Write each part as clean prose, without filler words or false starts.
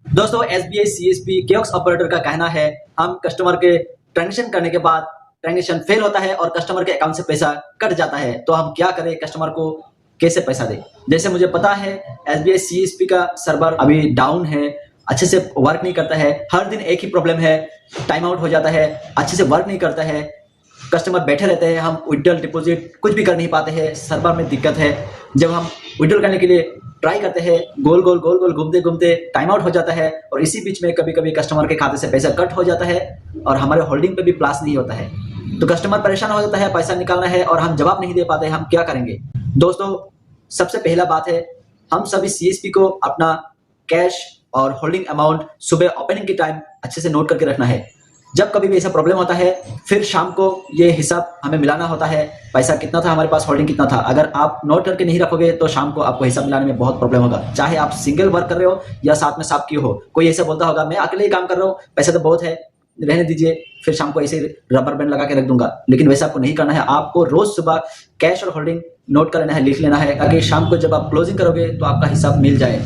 दोस्तों SBI CSP kiosk operator का कहना है हम कस्टमर के ट्रांजेक्शन करने के बाद ट्रांजेक्शन फेल होता है और कस्टमर के अकाउंट से पैसा कट जाता है, तो हम क्या करें, कस्टमर को कैसे पैसा दें। जैसे मुझे पता है एसबीआई सीएसपी का सर्वर अभी डाउन है, अच्छे से वर्क नहीं करता है, हर दिन एक ही प्रॉब्लम है, टाइम आउट हो जाता है, अच्छे से वर्क नहीं करता है, कस्टमर बैठे रहते हैं, हम विड्रॉल डिपॉजिट कुछ भी कर नहीं पाते हैं, सर्वर में दिक्कत है। जब हम विड्रॉल करने के लिए ट्राई करते हैं, गोल गोल घूमते घूमते टाइम आउट हो जाता है और इसी बीच में कभी कभी कस्टमर के खाते से पैसा कट हो जाता है और हमारे होल्डिंग पे भी प्लस नहीं होता है, तो कस्टमर परेशान हो जाता है, पैसा निकालना है और हम जवाब नहीं दे पाते, हम क्या करेंगे। दोस्तों सबसे पहला बात है, हम सभी सीएसपी को अपना कैश और होल्डिंग अमाउंट सुबह ओपनिंग के टाइम अच्छे से नोट करके रखना है। जब कभी भी ऐसा प्रॉब्लम होता है फिर शाम को ये हिसाब हमें मिलाना होता है, पैसा कितना था हमारे पास, होल्डिंग कितना था। अगर आप नोट करके नहीं रखोगे तो शाम को आपको हिसाब मिलाने में बहुत प्रॉब्लम होगा, चाहे आप सिंगल वर्क कर रहे हो या साथ में साथ की हो। कोई ऐसा बोलता होगा मैं अकेले ही काम कर रहा हूँ, पैसा तो बहुत है, रहने दीजिए, फिर शाम को ऐसे रबर बैंड लगा के रख दूंगा, लेकिन वैसा आपको नहीं करना है। आपको रोज सुबह कैश और होल्डिंग नोट कर लेना है, लिख लेना है, ताकि शाम को जब आप क्लोजिंग करोगे तो आपका हिसाब मिल जाए।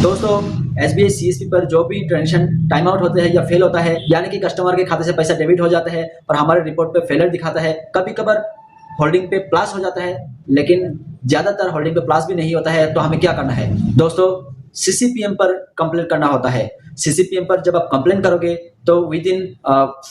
दोस्तों एसबीआई सीएसपी पर जो भी ट्रांजेक्शन टाइम आउट होते हैं या फेल होता है, यानी कि कस्टमर के खाते से पैसा डेबिट हो जाता है और हमारे रिपोर्ट पे फेलर दिखाता है, कभी कभार होल्डिंग पे प्लस हो जाता है, लेकिन ज्यादातर होल्डिंग पे प्लस भी नहीं होता है, तो हमें क्या करना है दोस्तों, सीसीपीएम पर कंप्लेन करना होता है। सीसीपीएम पर जब आप कंप्लेन करोगे तो विद इन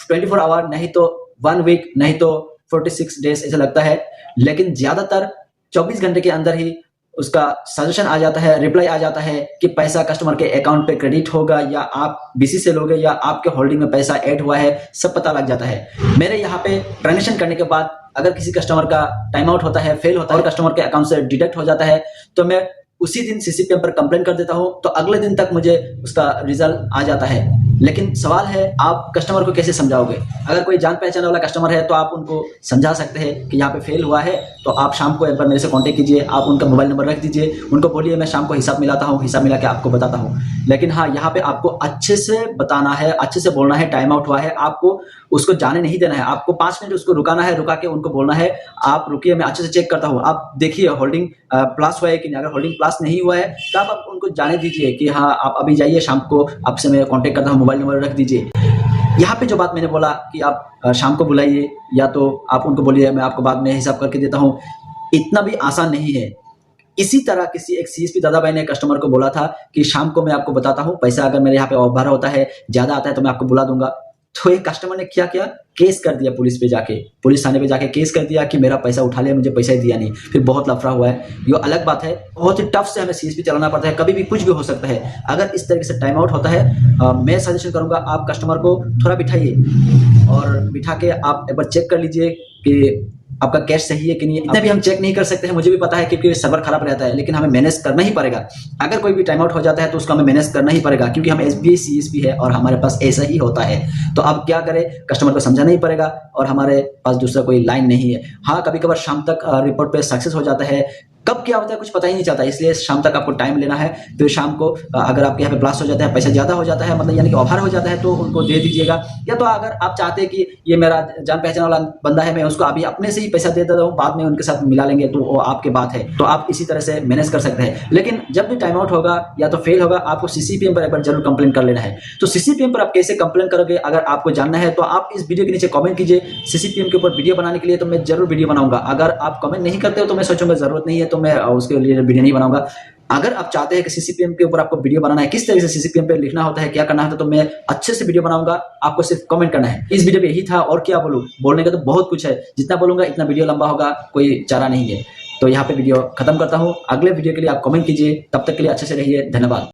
24 आवर, नहीं तो 1 वीक, नहीं तो 46 डेज ऐसा लगता है, लेकिन ज्यादातर 24 घंटे के अंदर ही उसका सजेशन आ जाता है, रिप्लाई आ जाता है कि पैसा कस्टमर के अकाउंट पे क्रेडिट होगा या आप बीसी से लोगे या आपके होल्डिंग में पैसा ऐड हुआ है, सब पता लग जाता है। मेरे यहाँ पे ट्रांजेक्शन करने के बाद अगर किसी कस्टमर का टाइम आउट होता है, फेल होता है और कस्टमर के अकाउंट से डिडक्ट हो जाता है, तो मैं उसी दिन सीसीपीएम पर कंप्लेन कर देता हूं, तो अगले दिन तक मुझे उसका रिजल्ट आ जाता है। लेकिन सवाल है आप कस्टमर को कैसे समझाओगे। अगर कोई जान पहचान वाला कस्टमर है तो आप उनको समझा सकते हैं कि यहाँ पे फेल हुआ है, तो आप शाम को एक बार मेरे से कांटेक्ट कीजिए, आप उनका मोबाइल नंबर रख दीजिए, उनको बोलिए मैं शाम को हिसाब मिलाता हूँ, हिसाब मिला के आपको बताता हूँ। लेकिन हाँ, यहाँ पे आपको अच्छे से बताना है, अच्छे से बोलना है, टाइम आउट हुआ है, आपको उसको जाने नहीं देना है, आपको 5 मिनट उसको रुकाना है, रुका के उनको बोलना है आप रुकिए, मैं अच्छे से चेक करता हूँ, आप देखिए होल्डिंग प्लस हुआ है कि नहीं। अगर होल्डिंग प्लस नहीं हुआ है तो आप उनको जाने दीजिए कि हाँ आप अभी जाइए, शाम को आपसे मैं कांटेक्ट करता हूँ, मोबाइल नंबर रख दीजिए। यहाँ पे जो बात मैंने बोला कि आप शाम को बुलाइए या तो आप उनको बोलिए मैं आपको बाद में हिसाब करके देता हूँ, इतना भी आसान नहीं है। इसी तरह किसी एक सीएसपी दादा भाई ने कस्टमर को बोला था कि शाम को मैं आपको बताता हूँ, पैसा अगर मेरे यहाँ पे ओवर होता है, ज्यादा आता है तो मैं आपको बुला दूंगा। तो एक कस्टमर ने क्या किया, केस कर दिया पुलिस पे जाके, पुलिस थाने पे जाके केस कर दिया कि मेरा पैसा उठा लिया, मुझे पैसा ही दिया नहीं, फिर बहुत लफड़ा हुआ है। ये अलग बात है, बहुत ही टफ से हमें सीएसपी चलाना पड़ता है, कभी भी कुछ भी हो सकता है। अगर इस तरीके से टाइम आउट होता है, मैं सजेशन करूंगा आप कस्टमर को थोड़ा बिठाइए और बिठा के आप एक बार चेक कर लीजिए कि आपका कैश सही है कि नहीं। इतना भी हम चेक नहीं कर सकते हैं, मुझे भी पता है क्योंकि सर्वर खराब रहता है, लेकिन हमें मैनेज करना ही पड़ेगा। अगर कोई भी टाइम आउट हो जाता है तो उसको हमें मैनेज करना ही पड़ेगा, क्योंकि हम एसबीआई सीएसपी है और हमारे पास ऐसा ही होता है। तो अब क्या करें, कस्टमर को समझाना ही पड़ेगा और हमारे पास दूसरा कोई लाइन नहीं है। हाँ, कभी कभार शाम तक रिपोर्ट पे सक्सेस हो जाता है, कब क्या होता है कुछ पता ही नहीं चलता, इसलिए शाम तक आपको टाइम लेना है। फिर शाम को अगर आपके यहाँ पे ब्लास्ट हो जाता है, पैसा ज्यादा हो जाता है, मतलब यानी कि ओवर हो जाता है, तो उनको दे दीजिएगा। या तो अगर आप चाहते हैं कि ये मेरा जान पहचान वाला बंदा है, मैं उसको अभी अपने से ही पैसा दे देता हूँ, बाद में उनके साथ मिला लेंगे, तो वो आपकी बात है, तो आप इसी तरह से मैनेज कर सकते हैं। लेकिन जब भी टाइम आउट होगा या तो फेल होगा, आपको सीसीपीएम पर एक बार जरूर कंप्लेन कर लेना है। तो सीसीपीएम पर आप कैसे कंप्लेन करोगे, अगर आपको जानना है तो आप इस वीडियो के नीचे कमेंट कीजिए। सीसीपीएम के ऊपर वीडियो बनाने के लिए तो मैं जरूर वीडियो बनाऊंगा। अगर आप कमेंट नहीं करते हो तो मैं सोचूंगा जरूरत नहीं है, तो मैं उसके लिए वीडियो नहीं बनाऊंगा। अगर आप चाहते हैं कि सीसीपीएम के ऊपर आपको वीडियो बनाना है, किस तरह से सीसीपीएम पे लिखना होता है, क्या करना होता है, तो मैं अच्छे से वीडियो बनाऊंगा, आपको सिर्फ कमेंट करना है। इस वीडियो पे यही था, और क्या बोलूं, बोलने का तो बहुत कुछ है, जितना बोलूंगा इतना वीडियो लंबा होगा, कोई चारा नहीं है। तो यहाँ पे वीडियो खत्म करता हूँ, अगले वीडियो के लिए आप कमेंट कीजिए, तब तक के लिए अच्छे से रहिए, धन्यवाद।